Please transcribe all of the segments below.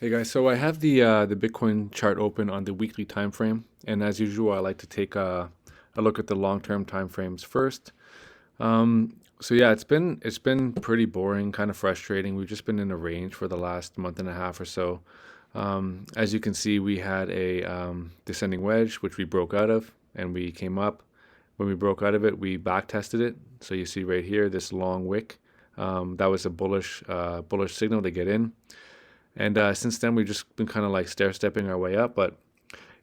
Hey guys, so I have the Bitcoin chart open on the weekly time frame, and as usual, I like to take a look at the long-term time frames first. So yeah, it's been pretty boring, kind of frustrating. We've just been in a range for the last month and a half or so. As you can see, we had a descending wedge, which we broke out of, and we came up. When we broke out of it, we back tested it. So you see right here, this long wick. That was a bullish signal to get in. And since then, we've just been kind of like stair stepping our way up. But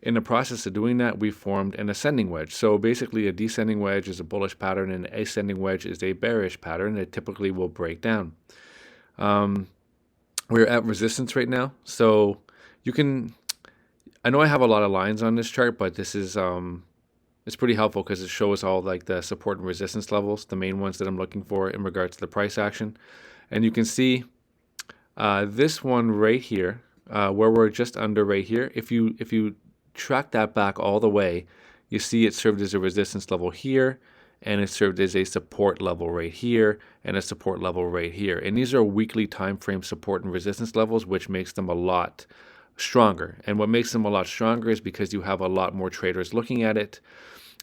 in the process of doing that, we formed an ascending wedge. So basically, a descending wedge is a bullish pattern, and an ascending wedge is a bearish pattern that typically will break down. Um, we're at resistance right now. So you can, I know I have a lot of lines on this chart, but this is, it's pretty helpful because it shows all like the support and resistance levels, the main ones that I'm looking for in regards to the price action. And you can see this one right here, where we're just under right here, if you track that back all the way, you see it served as a resistance level here, and it served as a support level right here, and a support level right here. And these are weekly time frame support and resistance levels, which makes them a lot stronger. And what makes them a lot stronger is because you have a lot more traders looking at it.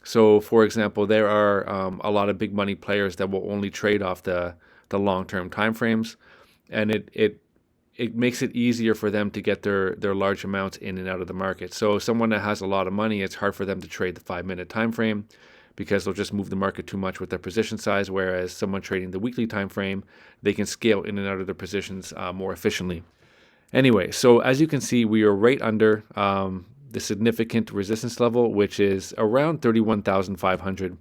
So, for example, there are a lot of big money players that will only trade off the long-term time frames, and it makes it easier for them to get their large amounts in and out of the market. So someone that has a lot of money, it's hard for them to trade the 5 minute time frame because they'll just move the market too much with their position size. Whereas someone trading the weekly time frame, they can scale in and out of their positions more efficiently. Anyway, so as you can see, we are right under the significant resistance level, which is around 31,500.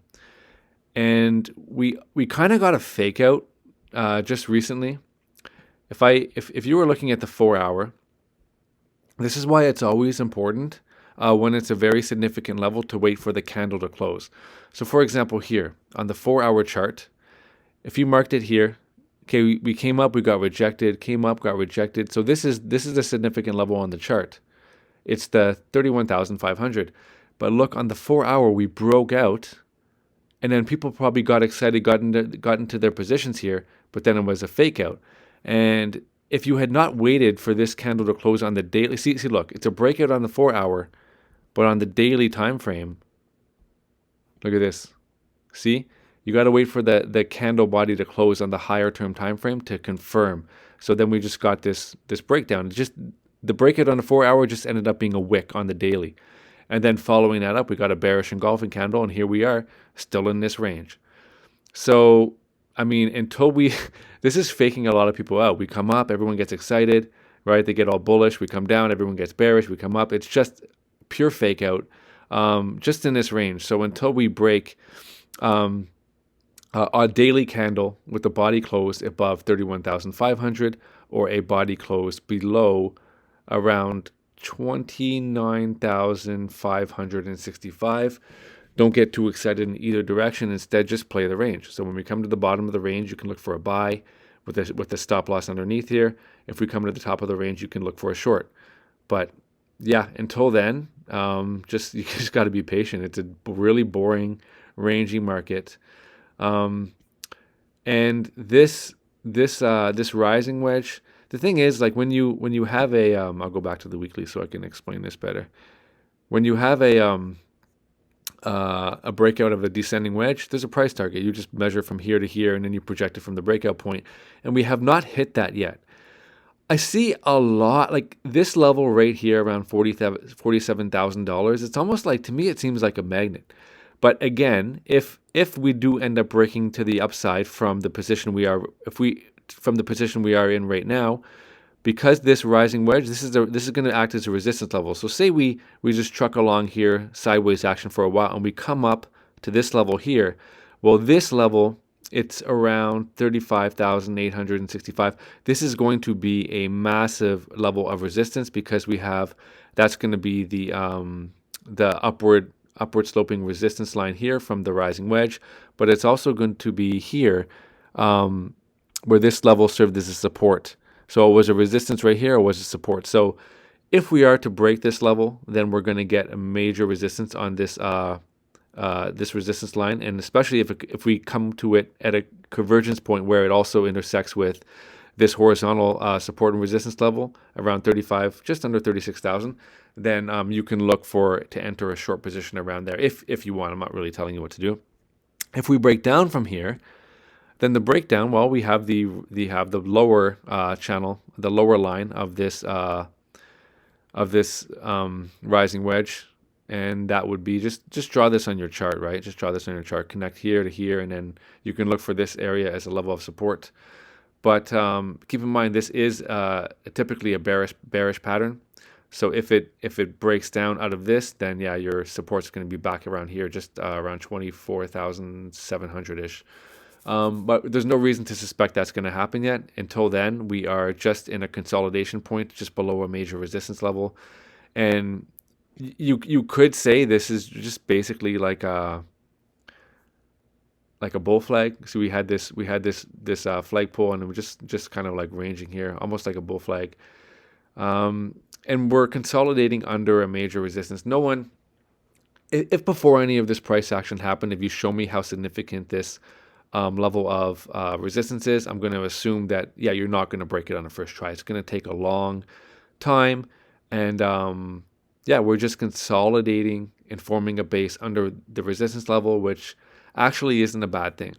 And we kind of got a fake out just recently. If you were looking at the 4 hour, this is why it's always important when it's a very significant level to wait for the candle to close. So for example, here on the 4 hour chart, if you marked it here, okay, we came up, we got rejected, came up, got rejected. So this is a significant level on the chart. It's the 31,500. But look, on the 4 hour, we broke out, and then people probably got excited, got into their positions here, but then it was a fake out. And if you had not waited for this candle to close on the daily, see, look, it's a breakout on the 4 hour, but on the daily time frame, look at this. See, you got to wait for the candle body to close on the higher term time frame to confirm. So then we just got this breakdown. Just the breakout on the 4 hour just ended up being a wick on the daily, and then following that up, we got a bearish engulfing candle, and here we are still in this range. So I mean, until we, this is faking a lot of people out. We come up, everyone gets excited, right? They get all bullish. We come down, everyone gets bearish. We come up. It's just pure fake out, just in this range. So until we break a daily candle with the body closed above 31,500 or a body closed below around 29,565. Don't get too excited in either direction. Instead, just play the range. So when we come to the bottom of the range, you can look for a buy with the stop loss underneath here. If we come to the top of the range, you can look for a short. But yeah, until then, you just got to be patient. It's a really boring, rangy market, and this rising wedge. The thing is, like when you have a, I'll go back to the weekly so I can explain this better. When you have a breakout of a descending wedge, there's a price target. You just measure from here to here, and then you project it from the breakout point. And we have not hit that yet. I see a lot, like this level right here around $47,000. It's almost like, to me, it seems like a magnet. But again, if we do end up breaking to the upside from the position we are, from the position we are in right now, because this rising wedge, this is going to act as a resistance level. So say we just truck along here, sideways action for a while, and we come up to this level here. Well, this level, it's around 35,865. This is going to be a massive level of resistance because that's going to be the upward sloping resistance line here from the rising wedge, but it's also going to be here where this level served as a support. So it was a resistance right here, or was a support. So if we are to break this level, then we're going to get a major resistance on this this resistance line, and especially if we come to it at a convergence point where it also intersects with this horizontal support and resistance level around 35, just under 36,000, then you can look to enter a short position around there if you want. I'm not really telling you what to do. If we break down from here, then the breakdown, well, we have the lower channel, the lower line of this rising wedge, and that would be just draw this on your chart, right? Just draw this on your chart, connect here to here, and then you can look for this area as a level of support. But keep in mind, this is typically a bearish pattern. So if it breaks down out of this, then yeah, your support's going to be back around here, just around 24,700-ish. But there's no reason to suspect that's going to happen yet. Until then, we are just in a consolidation point, just below a major resistance level. And you could say this is just basically like a bull flag. So we had this flagpole, and it was just kind of like ranging here, almost like a bull flag. And we're consolidating under a major resistance. No one, if before any of this price action happened, if you show me how significant this level of resistance is, I'm going to assume that, yeah, you're not going to break it on the first try. It's going to take a long time. And yeah, we're just consolidating and forming a base under the resistance level, which actually isn't a bad thing.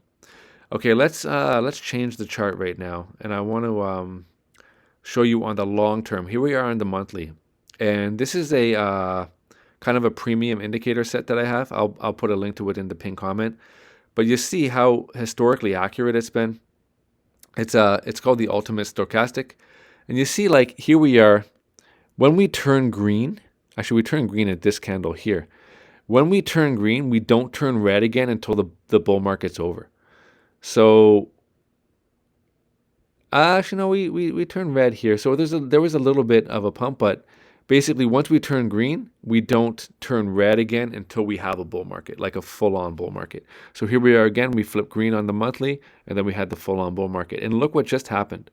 Okay, let's change the chart right now. And I want to show you on the long term. Here we are on the monthly. And this is a kind of a premium indicator set that I have. I'll put a link to it in the pinned comment. But you see how historically accurate it's been. It's called the ultimate stochastic. And you see, like, here we are. When we turn green, actually we turn green at this candle here. When we turn green, we don't turn red again until the bull market's over. So actually no, we turn red here. So there was a little bit of a pump, but basically once we turn green, we don't turn red again until we have a bull market, like a full-on bull market. So here we are again, we flip green on the monthly, and then we had the full-on bull market. And look what just happened.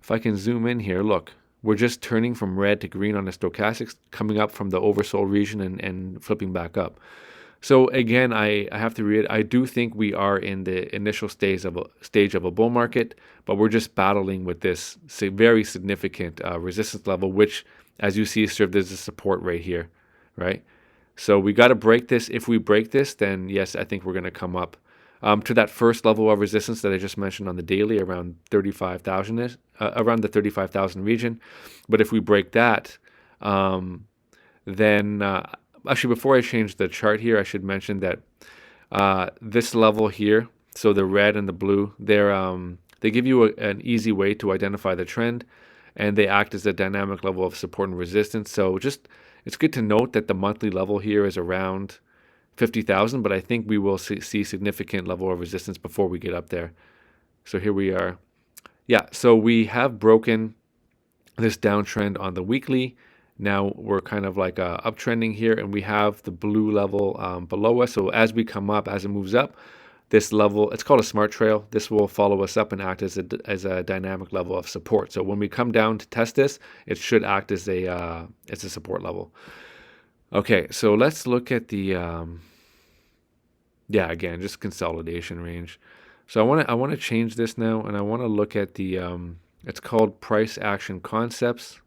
If I can zoom in here, look. We're just turning from red to green on the stochastics, coming up from the oversold region and flipping back up. So again, I have to read. I do think we are in the initial stage of a bull market, but we're just battling with this very significant resistance level, which, as you see, served as a support right here, right? So we got to break this. If we break this, then yes, I think we're going to come up to that first level of resistance that I just mentioned on the daily, around 35,000, around the 35,000 region. But if we break that, then actually, before I change the chart here, I should mention that this level here, so the red and the blue, they give you an easy way to identify the trend, and they act as a dynamic level of support and resistance. So it's good to note that the monthly level here is around 50,000, but I think we will see significant level of resistance before we get up there. So here we are. Yeah, so we have broken this downtrend on the weekly. Now we're kind of like uptrending here, and we have the blue level below us. So as we come up, as it moves up, this level, it's called a smart trail. This will follow us up and act as a dynamic level of support. So when we come down to test this, it should act as a support level. Okay, so let's look at the yeah, again, just consolidation range. So I want to change this now, and I want to look at the it's called price action concepts.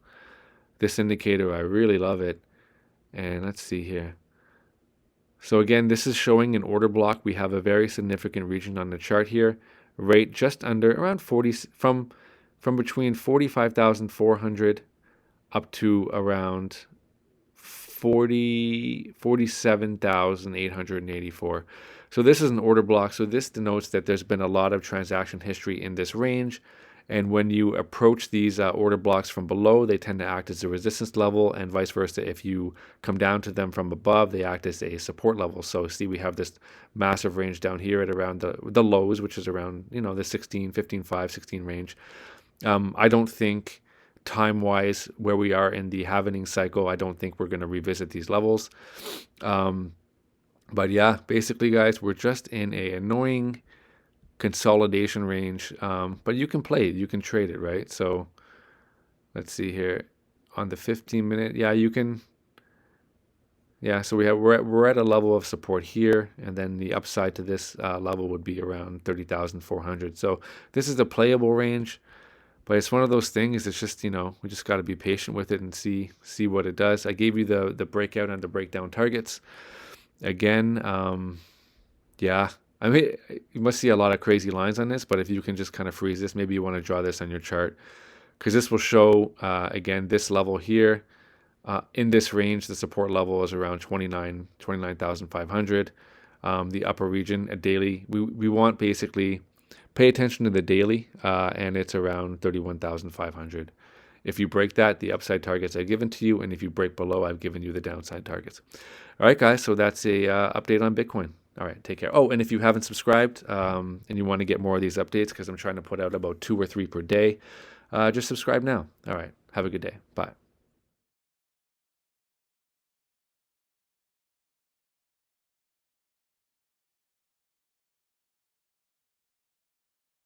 This indicator, I really love it. And let's see here. So again, this is showing an order block. We have a very significant region on the chart here, right just under around 40, from between 45,400 up to around 47,884. So this is an order block. So this denotes that there's been a lot of transaction history in this range. And when you approach these order blocks from below, they tend to act as a resistance level, and vice versa. If you come down to them from above, they act as a support level. So see, we have this massive range down here at around the lows, which is around, the 16, 15.5, 16 range. I don't think time-wise, where we are in the halvening cycle, I don't think we're going to revisit these levels. But yeah, basically, guys, we're just in a annoying consolidation range, but you can play it, you can trade it, right? So let's see here on the 15-minute. Yeah, you can. Yeah, so we're at a level of support here, and then the upside to this level would be around 30,400. So this is a playable range. But it's one of those things. It's just, we just got to be patient with it and see what it does. I gave you the breakout and the breakdown targets. Again, yeah. I mean, you must see a lot of crazy lines on this, but if you can just kind of freeze this, maybe you want to draw this on your chart, because this will show, again, this level here. In this range, the support level is around 29,500. The upper region, a daily, we want basically pay attention to the daily, and it's around 31,500. If you break that, the upside targets I've given to you, and if you break below, I've given you the downside targets. All right, guys, so that's a update on Bitcoin. All right, take care. Oh, and if you haven't subscribed and you want to get more of these updates, because I'm trying to put out about 2 or 3 per day, just subscribe now. All right, have a good day. Bye.